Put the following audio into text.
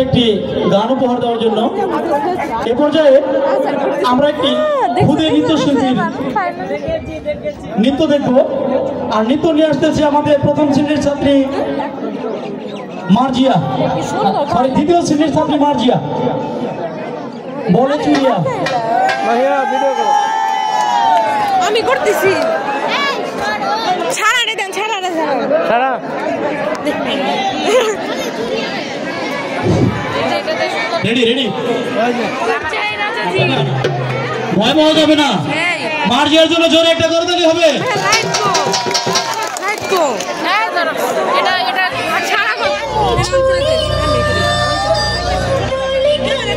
একটি গান উপহার দেওয়ার জন্য এ পর্যায়ে আমরা একটি খুদে নৃত্যশিল্পীর নৃত্য দেখব। আর নৃত্য নিয়ে আসতেছে আমাদের প্রথম শ্রেণীর ছাত্রী মার্জিয়া, সরি দ্বিতীয় শ্রেণীর ছাত্রী মার্জিয়া। বলে চুরিয়া আমি করতেছি। ছাড়া রে দেন, ছাড়া রে ছাড়া। রেডি রেডি, ভয় পাওয়া যাবে না। মার্জিয়ার জন্য জোরে একটা করতালি হবে। লাইট গো, লাইট গো। এটা ছাড়া